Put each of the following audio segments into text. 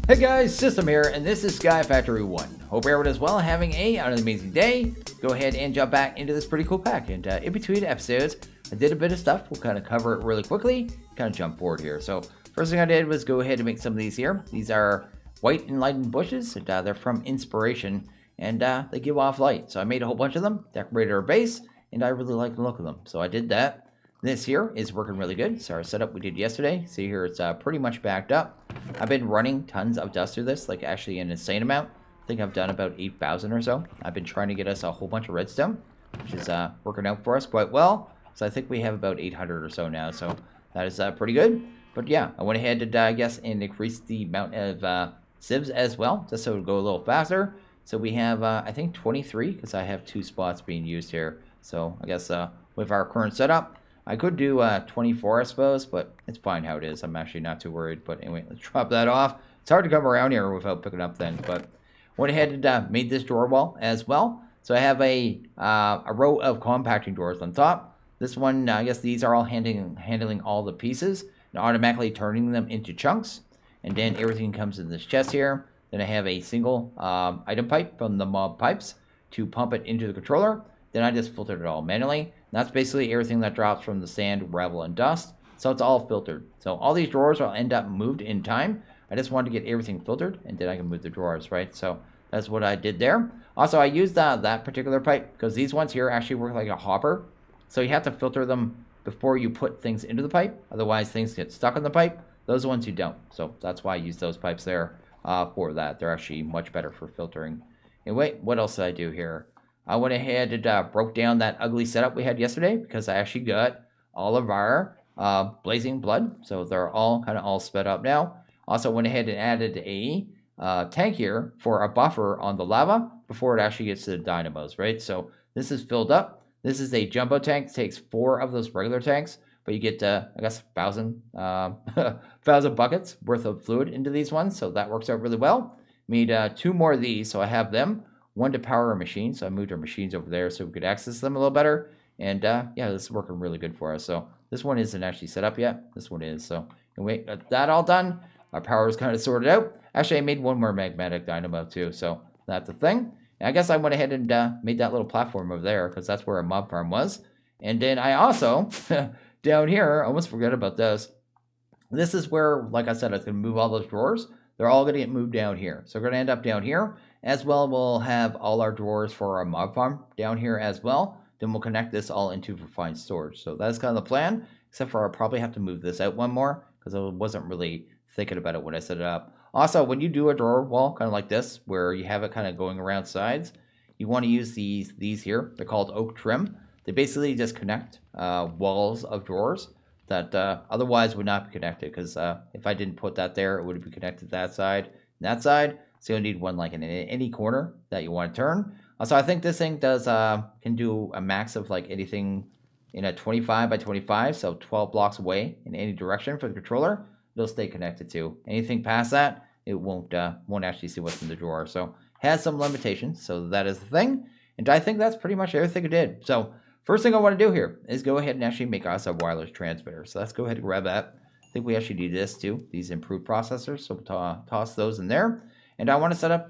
Hey guys, System here, and this is SkyFactory One. Hope everyone is well, having an amazing day. Go ahead and jump back into this pretty cool pack. And in between episodes, I did a bit of stuff. We'll kind of cover it really quickly, kind of jump forward here. So first thing I did was go ahead and make some of these here. These are white enlightened bushes, and they're from Inspiration, and they give off light. So I made a whole bunch of them, decorated our base, and I really like the look of them. So I did that. This here is working really good. So our setup we did yesterday, see here it's pretty much backed up. I've been running tons of dust through this, like actually an insane amount. I think I've done about 8,000 or so. I've been trying to get us a whole bunch of redstone, which is working out for us quite well. So I think we have about 800 or so now, so that is pretty good. But yeah, I went ahead and I guess and increased the amount of sieves as well, just so it would go a little faster. So we have I think 23, because I have 2 spots being used here. So I guess with our current setup, I could do 24, I suppose, but it's fine how it is. I'm actually not too worried. But anyway, let's drop that off. It's hard to come around here without picking up then. But went ahead and made this drawer wall as well. So I have a row of compacting drawers on top. This one, I guess these are all handling all the pieces and automatically turning them into chunks. And then everything comes in this chest here. Then I have a single item pipe from the mob pipes to pump it into the controller. Then I just filtered it all manually. That's basically everything that drops from the sand, gravel, and dust. So it's all filtered. So all these drawers will end up moved in time. I just wanted to get everything filtered, and then I can move the drawers, right? So that's what I did there. Also, I used that particular pipe because these ones here actually work like a hopper. So you have to filter them before you put things into the pipe. Otherwise, things get stuck in the pipe. Those ones you don't. So that's why I use those pipes there for that. They're actually much better for filtering. Anyway, what else did I do here? I went ahead and broke down that ugly setup we had yesterday because I actually got all of our blazing blood. So they're all kind of all sped up now. Also went ahead and added a tank here for a buffer on the lava before it actually gets to the dynamos, right? So this is filled up. This is a jumbo tank. It takes 4 of those regular tanks, but you get, I guess, 1,000 buckets worth of fluid into these ones. So that works out really well. Made 2 more of these, so I have them. 1 to power our machine, so I moved our machines over there so we could access them a little better. And yeah, this is working really good for us. So this one isn't actually set up yet. This one is. So anyway, got that all done. Our power is kind of sorted out. Actually, I made 1 more magmatic dynamo too, so that's the thing. And I guess I went ahead and made that little platform over there because that's where our mob farm was. And then I also, down here, I almost forgot about this. This is where, like I said, I was going to move all those drawers. They're all going to get moved down here. So we're going to end up down here. As well, we'll have all our drawers for our mob farm down here as well. Then we'll connect this all into refined storage. So that's kind of the plan, except for I'll probably have to move this out 1 more because I wasn't really thinking about it when I set it up. Also, when you do a drawer wall, kind of like this, where you have it kind of going around sides, you want to use these here. They're called oak trim. They basically just connect walls of drawers that otherwise would not be connected, because if I didn't put that there, it would be connected to that side and that side. So you'll need one like in any corner that you want to turn. Also, I think this thing does can do a max of like anything in a 25 by 25, so 12 blocks away in any direction for the controller. It'll stay connected to. Anything past that, it won't actually see what's in the drawer. So has some limitations. So that is the thing. And I think that's pretty much everything I did. So first thing I want to do here is go ahead and actually make us a wireless transmitter. So let's go ahead and grab that. I think we actually need this too, these improved processors. So we'll toss those in there. And I want to set up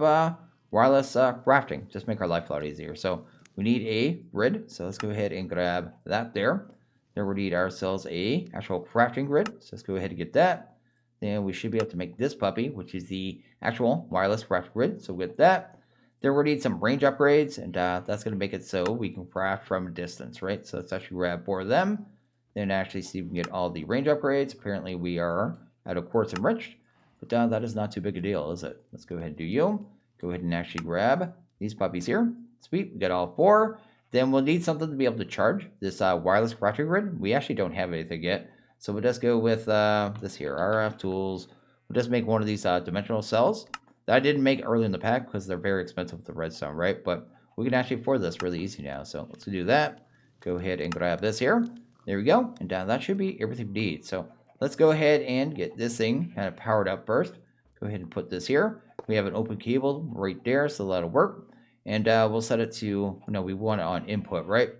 wireless crafting, just make our life a lot easier. So we need a grid. So let's go ahead and grab that there. Then we need ourselves a actual crafting grid. So let's go ahead and get that. Then we should be able to make this puppy, which is the actual wireless crafting grid. So with that, then we need some range upgrades, and that's going to make it so we can craft from a distance, right? So let's actually grab 4 of them. Then actually see if we can get all the range upgrades. Apparently we are out of quartz enriched. But that is not too big a deal, is it? Let's go ahead and do you. Go ahead and actually grab these puppies here. Sweet, we got all 4. Then we'll need something to be able to charge this wireless crafting grid. We actually don't have anything yet. So we'll just go with this here, RF tools. We'll just make one of these dimensional cells that I didn't make early in the pack because they're very expensive with the redstone, right? But we can actually afford this really easy now. So let's do that. Go ahead and grab this here. There we go. And that should be everything we need. So let's go ahead and get this thing kind of powered up first. Go ahead and put this here. We have an open cable right there, so that'll work. And we'll set it to, we want it on input, right?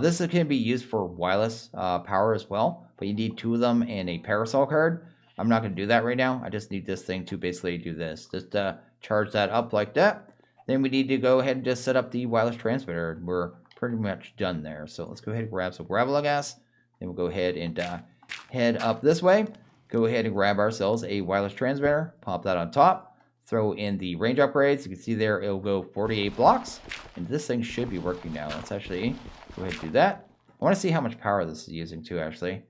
This can be used for wireless power as well, but you need 2 of them and a parasol card. I'm not going to do that right now. I just need this thing to basically do this. Just charge that up like that. Then we need to go ahead and just set up the wireless transmitter. We're pretty much done there. So let's go ahead and grab some gravel gas. Then we'll go ahead and head up this way. Go ahead and grab ourselves a wireless transmitter. Pop that on top. Throw in the range upgrades. You can see there it'll go 48 blocks. And this thing should be working now. Let's actually go ahead and do that. I want to see how much power this is using too, actually.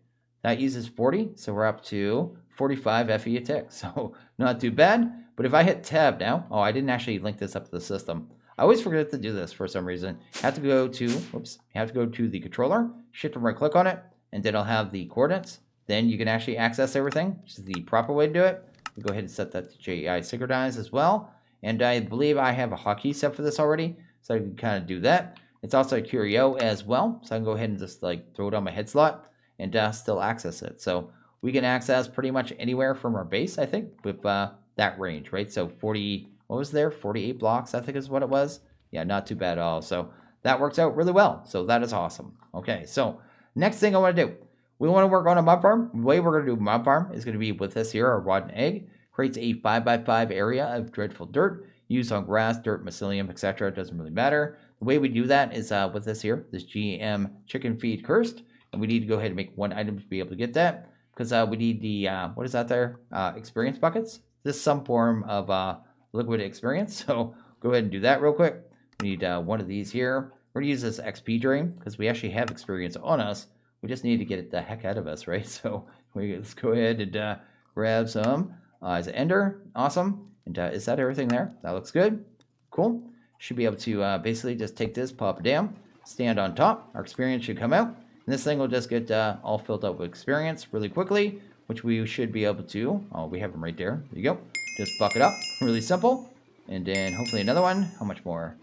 That uses 40, so we're up to 45 FE a tick. So not too bad. But if I hit tab now, oh, I didn't actually link this up to the system. I always forget to do this for some reason. You have to go to, the controller, shift and right click on it, and then I'll have the coordinates. Then you can actually access everything, which is the proper way to do it. We'll go ahead and set that to JEI synchronize as well. And I believe I have a hotkey set for this already, so I can kind of do that. It's also a curio as well, so I can go ahead and just like throw it on my head slot and still access it. So we can access pretty much anywhere from our base, I think, with that range, right? So 40, what was there? 48 blocks, I think is what it was. Yeah, not too bad at all. So that works out really well. So that is awesome. Okay, so next thing I want to do, we want to work on a mob farm. The way we're going to do a mob farm is going to be with this here, a rotten egg. Creates a 5x5 area of dreadful dirt used on grass, dirt, mycelium, etc. It doesn't really matter. The way we do that is with this here, this GM chicken feed cursed. And we need to go ahead and make one item to be able to get that. Because we need the, what is that there? Experience buckets. This is some form of liquid experience. So go ahead and do that real quick. We need one of these here. We're going to use this XP drain because we actually have experience on us. We just need to get it the heck out of us, right? So let's go ahead and grab some as an ender. Awesome. And is that everything there? That looks good. Cool. Should be able to basically just take this, pop it down, stand on top. Our experience should come out. And this thing will just get all filled up with experience really quickly, which we should be able to. Oh, we have them right there. There you go. Just buck it up. Really simple. And then hopefully another one. How much more?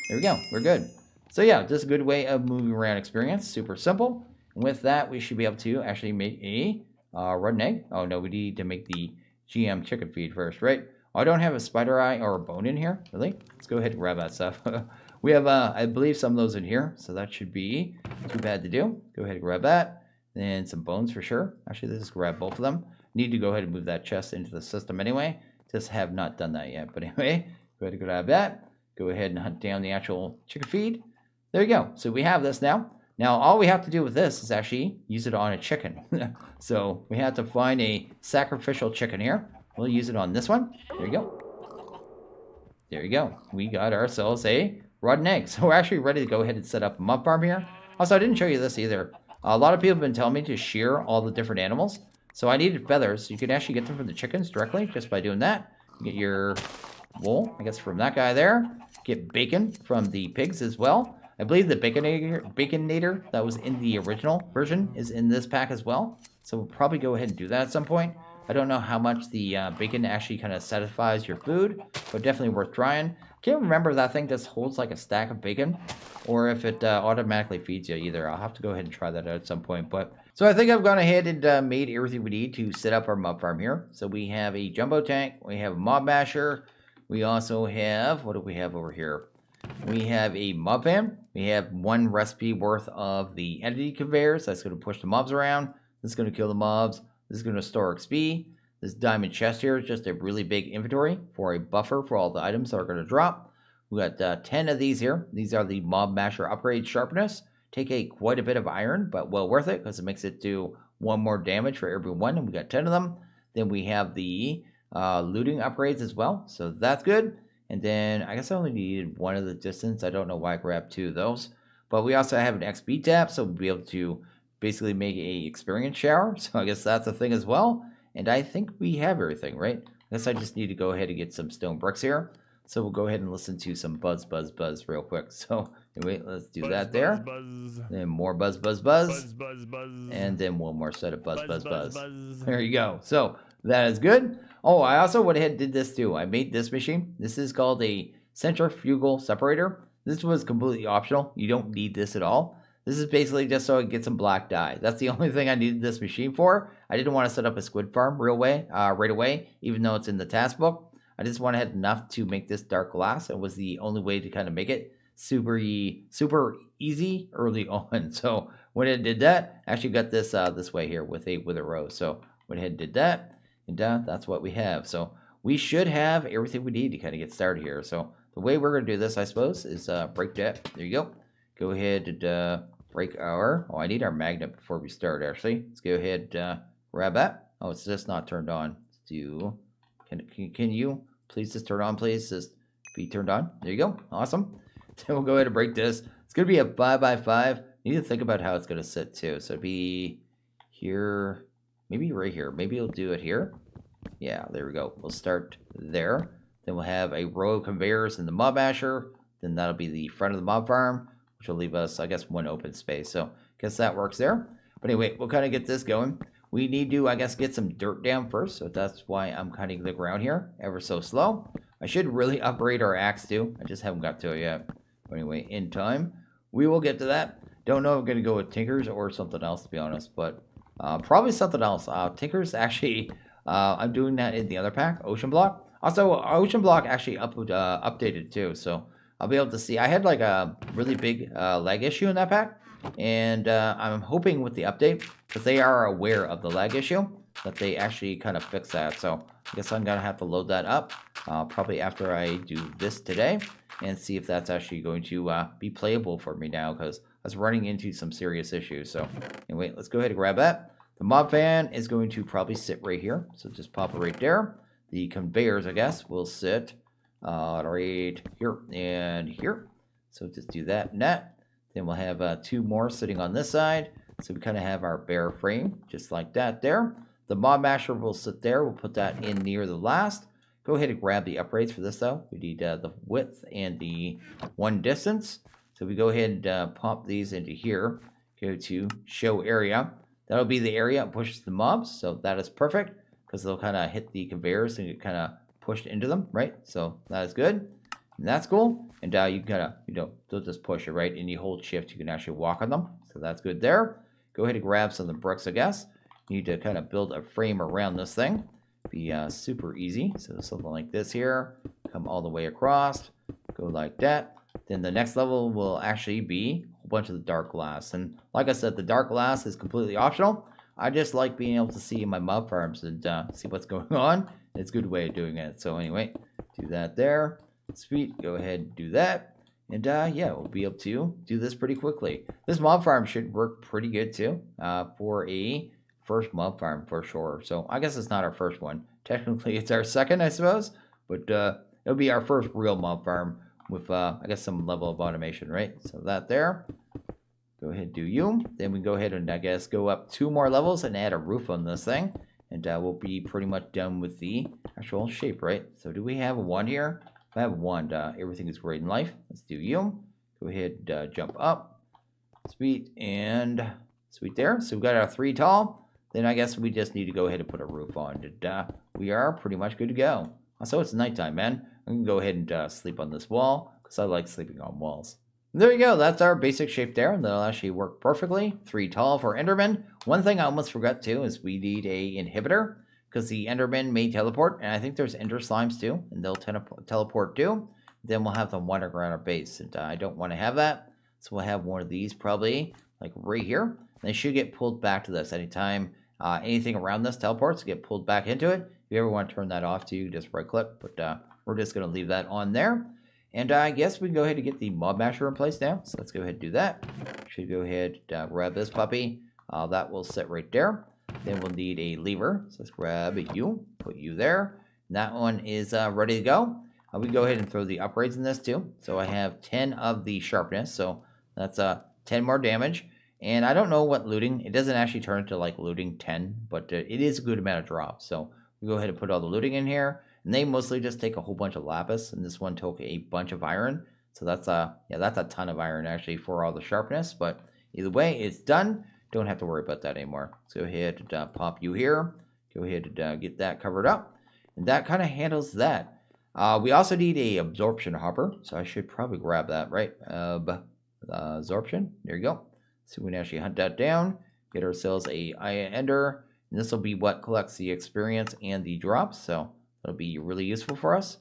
There we go. We're good. So yeah, just a good way of moving around experience. Super simple. And with that, we should be able to actually make a rotten egg. Oh no, we need to make the GM chicken feed first, right? Oh, I don't have a spider eye or a bone in here. Really? Let's go ahead and grab that stuff. We have, I believe, some of those in here, so that should be too bad to do. Go ahead and grab that. Then some bones for sure. Actually, let's just grab both of them. Need to go ahead and move that chest into the system anyway. Just have not done that yet. But anyway, go ahead and grab that. Go ahead and hunt down the actual chicken feed. There you go. So we have this now. Now, all we have to do with this is actually use it on a chicken. So we have to find a sacrificial chicken here. We'll use it on this one. There you go. There you go. We got ourselves a rotten egg. So we're actually ready to go ahead and set up a mob farm here. Also, I didn't show you this either. A lot of people have been telling me to shear all the different animals. So I needed feathers. You can actually get them from the chickens directly just by doing that. You get your wool, I guess, from that guy there. Get bacon from the pigs as well. I believe the Baconator that was in the original version is in this pack as well. So we'll probably go ahead and do that at some point. I don't know how much the bacon actually kind of satisfies your food, but definitely worth trying. Can't remember if that thing just holds like a stack of bacon or if it automatically feeds you either. I'll have to go ahead and try that out at some point. But so I think I've gone ahead and made everything we need to set up our mob farm here. So we have a jumbo tank, we have a mob basher, we also have, what do we have over here? We have a mob fan. We have one recipe worth of the entity conveyors. That's going to push the mobs around. This is going to kill the mobs. This is going to store XP. This diamond chest here is just a really big inventory for a buffer for all the items that are going to drop. We got 10 of these here. These are the mob masher upgrade sharpness. Take quite a bit of iron, but well worth it because it makes it do 1 more damage for every one. And we got 10 of them. Then we have the looting upgrades as well. So that's good. And then I guess I only needed one of the distance. I don't know why I grabbed 2 of those. But we also have an XP tab, so we'll be able to basically make a experience shower. So I guess that's a thing as well. And I think we have everything, right? I guess I just need to go ahead and get some stone bricks here. So we'll go ahead and listen to some buzz, buzz, buzz real quick. So anyway, let's do that there. Buzz. Then more buzz, buzz, buzz. Buzz, buzz, buzz. And then one more set of buzz, buzz, buzz. Buzz. There you go. So that is good. Oh, I also went ahead and did this too. I made this machine. This is called a centrifugal separator. This was completely optional. You don't need this at all. This is basically just so I can get some black dye. That's the only thing I needed this machine for. I didn't want to set up a squid farm right away, even though it's in the task book. I just wanted enough to make this dark glass. It was the only way to kind of make it super easy early on. So when I did that, I actually got this this way here with a wither rose. So went ahead and did that. And that's what we have. So we should have everything we need to kind of get started here. So the way we're going to do this, I suppose, is break that. There you go. Go ahead and break our... Oh, I need our magnet before we start, actually. Let's go ahead and grab that. Oh, it's just not turned on. Let's do... Can you please just turn on, please? Just be turned on. There you go. Awesome. Then we'll go ahead and break this. It's going to be a 5x5. You need to think about how it's going to sit, too. So it'd be here... Maybe right here. Maybe we'll do it here. Yeah, there we go. We'll start there. Then we'll have a row of conveyors in the mob basher. Then that'll be the front of the mob farm, which will leave us, I guess, one open space. So I guess that works there. But anyway, we'll kind of get this going. We need to, I guess, get some dirt down first. So that's why I'm cutting the ground here ever so slow. I should really upgrade our axe too. I just haven't got to it yet. But anyway, in time, we will get to that. Don't know if I'm going to go with Tinkers or something else, to be honest. But probably something else. Tinkers, actually, I'm doing that in the other pack, Ocean Block. Also, Ocean Block actually updated too. So I'll be able to see. I had like a really big lag issue in that pack. And I'm hoping with the update, because they are aware of the lag issue, that they actually kind of fix that. So I guess I'm going to have to load that up probably after I do this today and see if that's actually going to be playable for me now, because I was running into some serious issues. So anyway, let's go ahead and grab that. The mob fan is going to probably sit right here. So just pop it right there. The conveyors, I guess, will sit right here and here. So just do that and that. Then we'll have two more sitting on this side. So we kind of have our bare frame, just like that there. The mob masher will sit there. We'll put that in near the last. Go ahead and grab the upgrades for this, though. We need the width and the one distance. So we go ahead and pop these into here. Go to show area. That'll be the area that pushes the mobs. So that is perfect, because they'll kind of hit the conveyors and get kind of pushed into them, right? So that is good. And that's cool. And you gotta, they'll just push it, right? And you hold shift, you can actually walk on them. So that's good there. Go ahead and grab some of the bricks, I guess. You need to kind of build a frame around this thing. Be super easy. So something like this here. Come all the way across. Go like that. Then the next level will actually be a whole bunch of the dark glass. And like I said, the dark glass is completely optional. I just like being able to see my mob farms and see what's going on. It's a good way of doing it. So anyway, do that there. Sweet, go ahead and do that. And yeah, we'll be able to do this pretty quickly. This mob farm should work pretty good too for a first mob farm for sure. So I guess it's not our first one. Technically, it's our second, I suppose. But it'll be our first real mob farm with, I guess, some level of automation, right? So that there. Go ahead and do you. Then we go ahead and, I guess, go up 2 more levels and add a roof on this thing. And we'll be pretty much done with the actual shape, right? So do we have one here? If I have one, everything is great in life. Let's do you. Go ahead and jump up. Sweet, and sweet there. So we've got our 3 tall. Then I guess we just need to go ahead and put a roof on. And we are pretty much good to go. So it's nighttime, man. I'm going to go ahead and sleep on this wall, because I like sleeping on walls. And there you go. That's our basic shape there. And that'll actually work perfectly. 3 tall for Enderman. One thing I almost forgot too is we need a inhibitor, because the Endermen may teleport, and I think there's Ender Slimes too, and they'll teleport too. Then we'll have them wander around our base, and I don't want to have that. So we'll have one of these probably, like right here. And they should get pulled back to this anytime anything around this teleports, get pulled back into it. If you ever want to turn that off too, just right click, but we're just going to leave that on there. And I guess we can go ahead and get the mob masher in place now. So let's go ahead and do that. Should go ahead and grab this puppy. That will sit right there. Then we'll need a lever. So let's grab you, put you there. And that one is ready to go. We can go ahead and throw the upgrades in this too. So I have 10 of the sharpness. So that's 10 more damage. And I don't know what looting. It doesn't actually turn into like looting 10, but it is a good amount of drop. So we go ahead and put all the looting in here. And they mostly just take a whole bunch of lapis. And this one took a bunch of iron. So that's that's a ton of iron actually for all the sharpness. But either way, it's done. Don't have to worry about that anymore. So go ahead and pop you here. Go ahead and get that covered up. And that kind of handles that. We also need a absorption hopper. So I should probably grab that, right? Absorption. There you go. So we can actually hunt that down. Get ourselves a ender. And this will be what collects the experience and the drops. So that'll be really useful for us.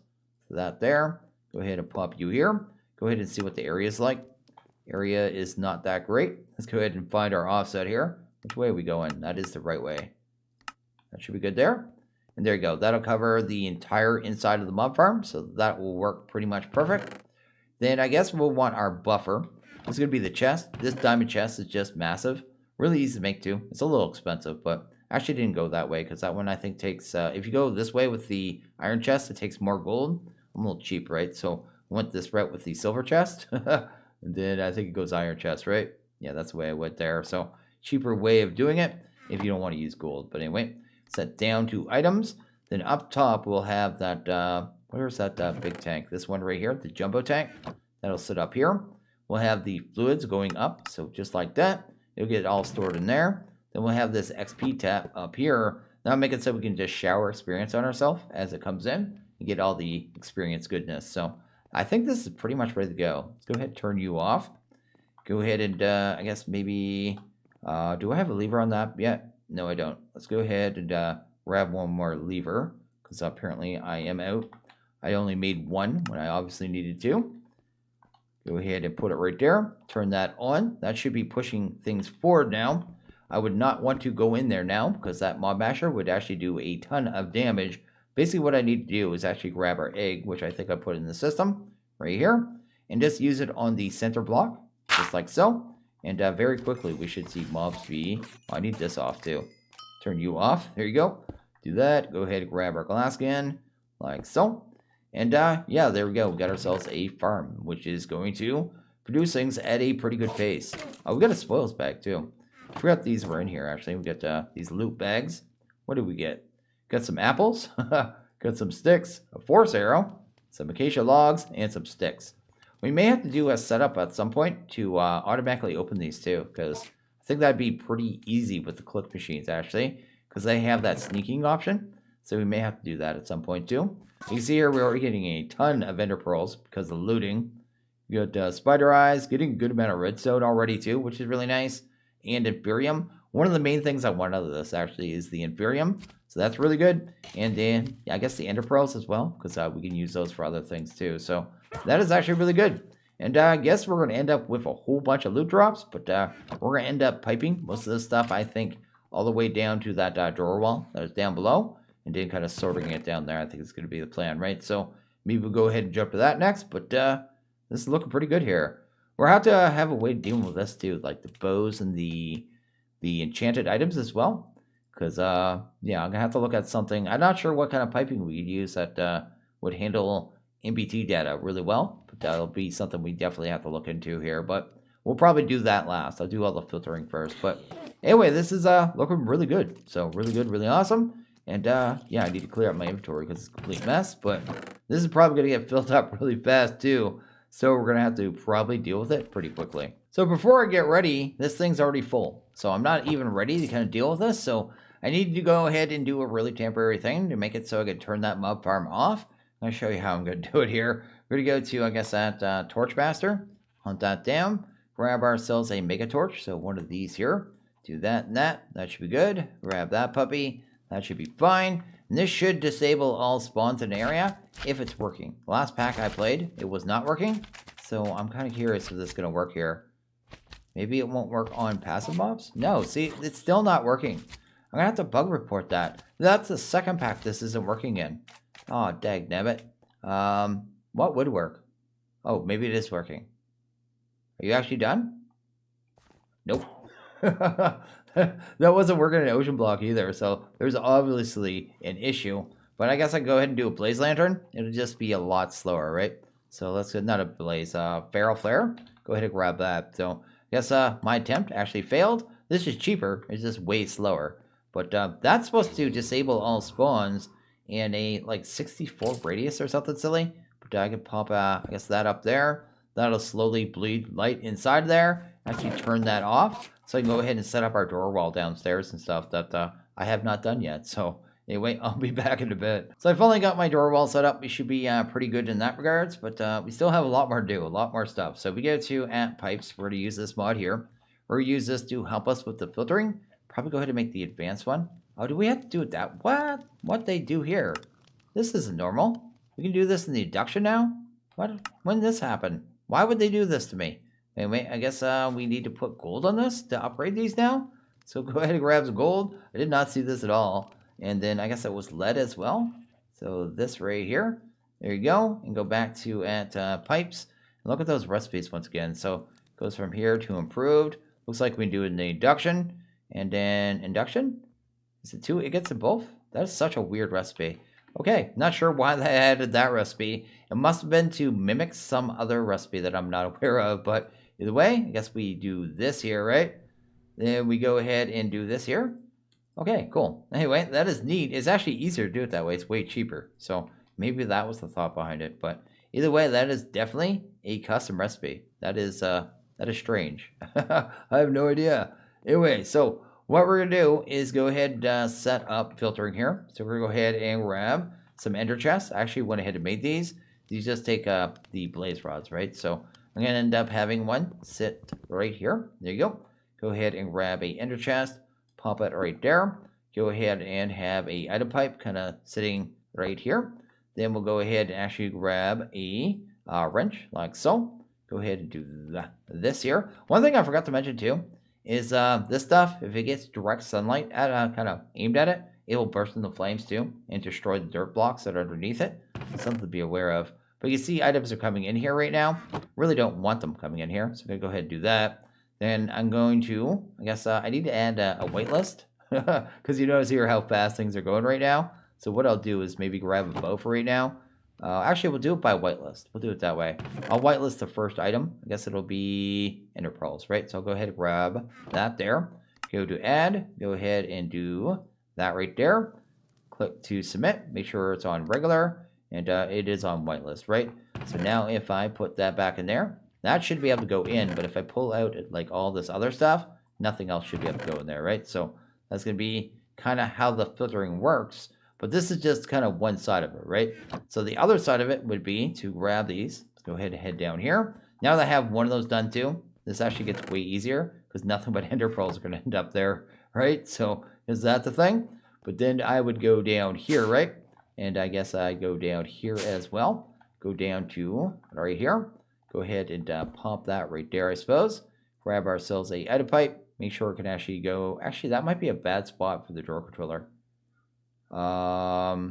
So that there. Go ahead and pop you here. Go ahead and see what the area is like. Area is not that great. Let's go ahead and find our offset here. Which way are we going? That is the right way. That should be good there. And there you go. That'll cover the entire inside of the mob farm. So that will work pretty much perfect. Then I guess we'll want our buffer. This is going to be the chest. This diamond chest is just massive. Really easy to make too. It's a little expensive, but actually didn't go that way because that one I think takes, if you go this way with the iron chest, it takes more gold. I'm a little cheap, right? So I went this route with the silver chest. And then I think it goes iron chest, right? Yeah, that's the way I went there. So cheaper way of doing it if you don't want to use gold. But anyway, set down to items. Then up top we'll have that, where's that big tank? This one right here, the jumbo tank. That'll sit up here. We'll have the fluids going up, so just like that. It'll get it all stored in there. Then we'll have this XP tab up here. That'll make it so we can just shower experience on ourselves as it comes in and get all the experience goodness. So I think this is pretty much ready to go. Let's go ahead and turn you off. Go ahead and I guess maybe, do I have a lever on that yet? No, I don't. Let's go ahead and grab one more lever because apparently I am out. I only made one when I obviously needed to. Go ahead and put it right there. Turn that on. That should be pushing things forward now. I would not want to go in there now because that mob masher would actually do a ton of damage. Basically what I need to do is actually grab our egg, which I think I put in the system right here, and just use it on the center block, just like so. And very quickly we should see mobs be, I need this off too. Turn you off. There you go. Do that. Go ahead and grab our glass again, like so. And yeah, there we go. We got ourselves a farm, which is going to produce things at a pretty good pace. Oh, we got a spoils bag too. I forgot these were in here actually. We got these loot bags. What did we get? Got some apples, got some sticks, a force arrow, some acacia logs, and some sticks. We may have to do a setup at some point to automatically open these too, because I think that'd be pretty easy with the click machines actually, because they have that sneaking option. So we may have to do that at some point too. You can see here we're already getting a ton of ender pearls because of looting. We got spider eyes, getting a good amount of redstone already too, which is really nice. And Inferium. One of the main things I want out of this actually is the Inferium. So that's really good. And then I guess the ender pearls as well, because we can use those for other things too. So that is actually really good. And I guess we're going to end up with a whole bunch of loot drops, but we're going to end up piping most of this stuff, I think, all the way down to that drawer wall that is down below. And then kind of sorting it down there. I think it's going to be the plan, right? So maybe we'll go ahead and jump to that next. But this is looking pretty good here. We'll have to have a way to deal with this too, like the bows and the enchanted items as well. Because, yeah, I'm going to have to look at something. I'm not sure what kind of piping we could use that would handle MBT data really well. But that'll be something we definitely have to look into here. But we'll probably do that last. I'll do all the filtering first. But anyway, this is looking really good. So really good, really awesome. And, yeah, I need to clear out my inventory because it's a complete mess. But this is probably going to get filled up really fast, too. So we're going to have to probably deal with it pretty quickly. So before I get ready, this thing's already full. So I'm not even ready to kind of deal with this. So I need to go ahead and do a really temporary thing to make it so I can turn that mob farm off. I'll show you how I'm going to do it here. We're going to go to, I guess, that Torchmaster. Hunt that down. Grab ourselves a mega torch. So one of these here. Do that and that. That should be good. Grab that puppy. That should be fine. And this should disable all spawns in the area if it's working. The last pack I played, it was not working. So I'm kind of curious if this is going to work here. Maybe it won't work on passive mobs? No, see, it's still not working. I'm going to have to bug report that. That's the second pack this isn't working in. Oh, dagnabbit. What would work? Oh, maybe it is working. Are you actually done? Nope. That wasn't working in Ocean Block either, so there's obviously an issue. But I guess I can go ahead and do a Blaze Lantern. It'll just be a lot slower, right? So let's go, not a Blaze, Feral Flare. Go ahead and grab that. So I guess my attempt actually failed. This is cheaper, it's just way slower. But that's supposed to disable all spawns in a like 64 radius or something silly. But I can pop, I guess that up there. That'll slowly bleed light inside there. Actually turn that off. So I can go ahead and set up our door wall downstairs and stuff that I have not done yet. So anyway, I'll be back in a bit. So I finally got my door wall set up. We should be pretty good in that regards. But we still have a lot more to do, a lot more stuff. So we go to Ant Pipes. We're going to use this mod here. We're going to use this to help us with the filtering. Probably go ahead and make the advanced one. Oh, do we have to do it that? What they do here? This isn't normal. We can do this in the induction now? What? When did this happen? Why would they do this to me? Anyway, I guess we need to put gold on this to upgrade these now. So go ahead and grab some gold. I did not see this at all. And then I guess it was lead as well. So this right here, there you go. And go back to at pipes. And look at those recipes once again. So it goes from here to improved. Looks like we do it in the induction. And then induction. Is it 2? It gets them both? That is such a weird recipe. Okay, not sure why they added that recipe. It must have been to mimic some other recipe that I'm not aware of. But either way, I guess we do this here, right? Then we go ahead and do this here. Okay, cool. Anyway, that is neat. It's actually easier to do it that way. It's way cheaper. So maybe that was the thought behind it. But either way, that is definitely a custom recipe. That is strange. I have no idea. Anyway, so what we're going to do is go ahead and set up filtering here. So we're going to go ahead and grab some ender chests. I actually went ahead and made these. These just take the blaze rods, right? So I'm going to end up having one sit right here. There you go. Go ahead and grab a ender chest. Pop it right there. Go ahead and have a item pipe kind of sitting right here. Then we'll go ahead and actually grab a wrench like so. Go ahead and do this here. One thing I forgot to mention too is this stuff, if it gets direct sunlight at kind of aimed at it, it will burst into flames too and destroy the dirt blocks that are underneath it. Something to be aware of. But you see items are coming in here right now. Really don't want them coming in here. So I'm going to go ahead and do that. Then I'm going to, I guess I need to add a wait list because you notice here how fast things are going right now. So what I'll do is maybe grab a bow for right now. Actually, we'll do it by whitelist. We'll do it that way. I'll whitelist the first item. I guess it'll be ender pearls, right? So I'll go ahead and grab that there. Go to add. Go ahead and do that right there. Click to submit. Make sure it's on regular. And it is on whitelist, right? So now if I put that back in there, that should be able to go in, but if I pull out like all this other stuff, nothing else should be able to go in there, right? So that's going to be kind of how the filtering works, but this is just kind of one side of it, right? So the other side of it would be to grab these. Let's go ahead and head down here. Now that I have one of those done too, this actually gets way easier because nothing but ender pearls are going to end up there, right? So is that the thing? But then I would go down here, right? And I guess I go down here as well. Go down to right here. Go ahead and pop that right there, I suppose. Grab ourselves a item pipe. Make sure it can actually go. Actually, that might be a bad spot for the drawer controller. Because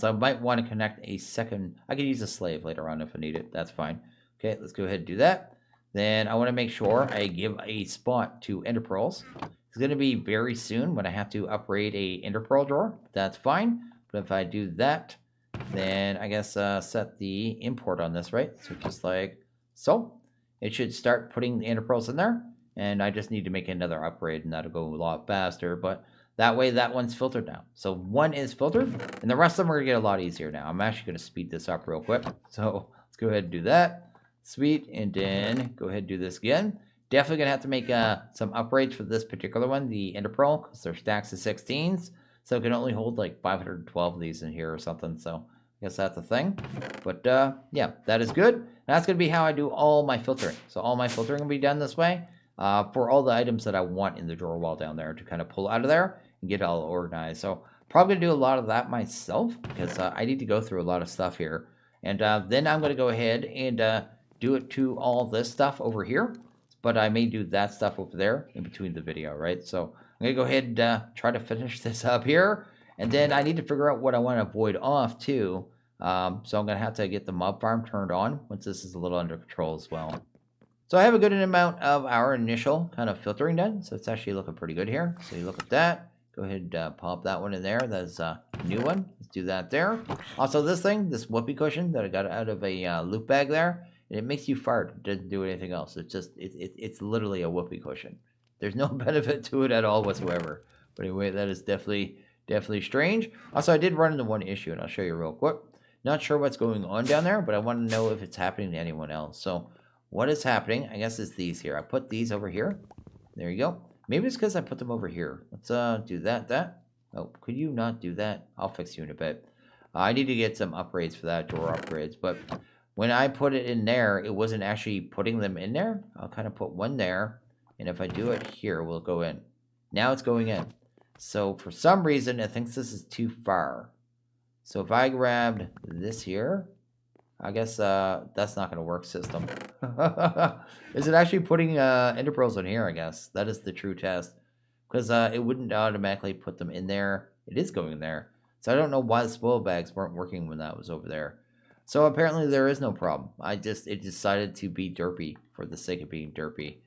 I might want to connect a second. I could use a slave later on if I need it. That's fine. Okay, let's go ahead and do that. Then I want to make sure I give a spot to ender pearls. It's going to be very soon when I have to upgrade a ender pearl drawer. That's fine. But if I do that, then I guess set the import on this, right? So just like so. It should start putting the ender pearls in there. And I just need to make another upgrade and that'll go a lot faster. But that way that one's filtered now. So one is filtered and the rest of them are going to get a lot easier now. I'm actually going to speed this up real quick. So let's go ahead and do that. Sweet. And then go ahead and do this again. Definitely going to have to make some upgrades for this particular one, the ender pearl, because they're stacks of 16s. So it can only hold like 512 of these in here or something. So I guess that's a thing. But yeah, that is good. And that's going to be how I do all my filtering. So all my filtering will be done this way for all the items that I want in the drawer wall down there to kind of pull out of there and get it all organized. So probably going to do a lot of that myself because I need to go through a lot of stuff here. And then I'm going to go ahead and do it to all this stuff over here. But I may do that stuff over there in between the video, right? So I'm going to go ahead and try to finish this up here. And then I need to figure out what I want to avoid off too. So I'm going to have to get the mob farm turned on once this is a little under control as well. So I have a good amount of our initial kind of filtering done. So it's actually looking pretty good here. So you look at that. Go ahead and pop that one in there. That's a new one. Let's do that there. Also this thing, this whoopee cushion that I got out of a loot bag there. And it makes you fart. It doesn't do anything else. It's just, it's literally a whoopee cushion. There's no benefit to it at all whatsoever. But anyway, that is definitely strange. Also, I did run into one issue, and I'll show you real quick. Not sure what's going on down there, but I want to know if it's happening to anyone else. So what is happening, I guess, is these here. I put these over here. There you go. Maybe it's because I put them over here. Let's do that. Oh, could you not do that? I'll fix you in a bit. I need to get some upgrades for that, drawer upgrades. But when I put it in there, it wasn't actually putting them in there. I'll kind of put one there. And if I do it here, we'll go in. Now it's going in. So for some reason, it thinks this is too far. So if I grabbed this here, I guess that's not going to work, system. Is it actually putting ender pearls in here, I guess? That is the true test. because it wouldn't automatically put them in there. It is going in there. So I don't know why the spoil bags weren't working when that was over there. So apparently there is no problem. It decided to be derpy for the sake of being derpy.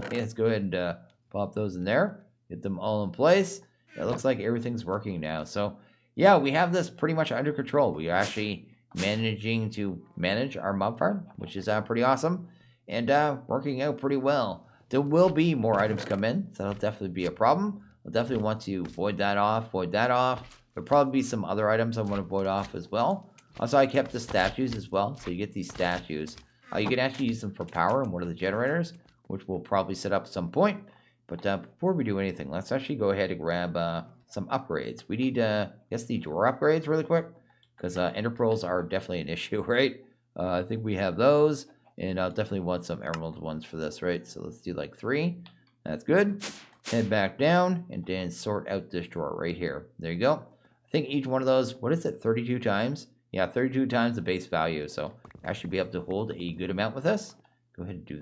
Okay, let's go ahead and pop those in there. Get them all in place. It looks like everything's working now. So yeah, we have this pretty much under control. We are actually managing to manage our mob farm, which is pretty awesome, and working out pretty well. There will be more items come in, so that'll definitely be a problem. I'll definitely want to void that off, void that off. There'll probably be some other items I want to void off as well. Also, I kept the statues as well, so you get these statues. You can actually use them for power in one of the generators, which we'll probably set up at some point. But before we do anything, let's actually go ahead and grab some upgrades. We need, I guess, the door upgrades really quick, because ender pearls are definitely an issue, right? I think we have those, and I'll definitely want some emerald ones for this, right? So let's do like 3. That's good. Head back down, and then sort out this drawer right here. There you go. I think each one of those, what is it, 32 times? Yeah, 32 times the base value, so I should be able to hold a good amount with this. Go ahead and do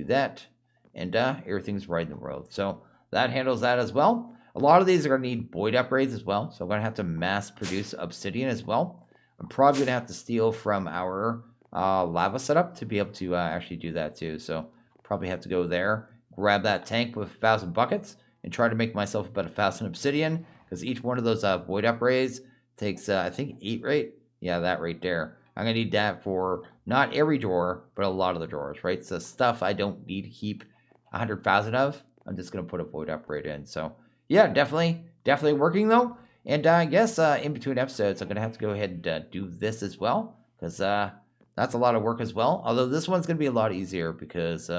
that, and everything's right in the world. So that handles that as well. A lot of these are going to need void upgrades as well, so I'm going to have to mass produce obsidian as well. I'm probably going to have to steal from our lava setup to be able to actually do that too. So probably have to go there, grab that tank with 1,000 buckets, and try to make myself about 1,000 obsidian, because each one of those void upgrades takes, I think, 8, right? Yeah, that right there. I'm going to need that for not every drawer, but a lot of the drawers, right? So stuff I don't need to keep 100,000 of, I'm just going to put a void upgrade in. So yeah, definitely working though. And I guess in between episodes, I'm going to have to go ahead and do this as well, because that's a lot of work as well. Although this one's going to be a lot easier because,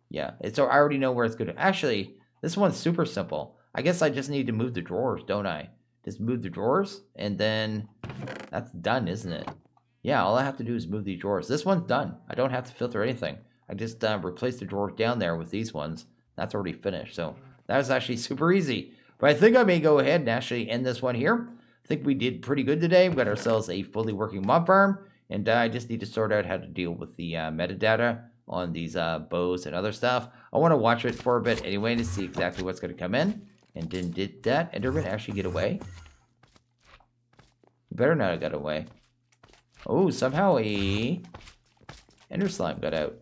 yeah, I already know where it's going to. Actually, this one's super simple. I guess I just need to move the drawers, don't I? Just move the drawers, and then that's done, isn't it? Yeah, all I have to do is move these drawers. This one's done. I don't have to filter anything. I just replace the drawers down there with these ones. That's already finished, so that is actually super easy. But I think I may go ahead and actually end this one here. I think we did pretty good today. We got ourselves a fully working mob farm, and I just need to sort out how to deal with the metadata on these bows and other stuff. I want to watch it for a bit anyway to see exactly what's going to come in. And then did that Enderman actually get away? Better not have got away. Oh, somehow a Ender Slime got out.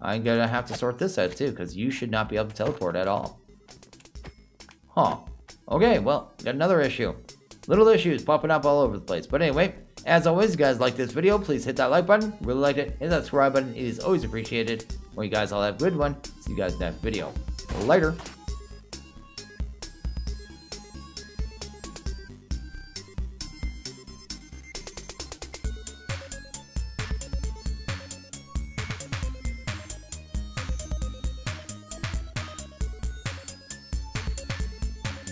I'm gonna have to sort this out too, because you should not be able to teleport at all. Huh. Okay, well, got another issue. Little issues popping up all over the place. But anyway, as always, guys, like this video, please hit that like button. Really liked it. Hit that subscribe button. It is always appreciated. Well, you guys all have a good one. See you guys next video. Later.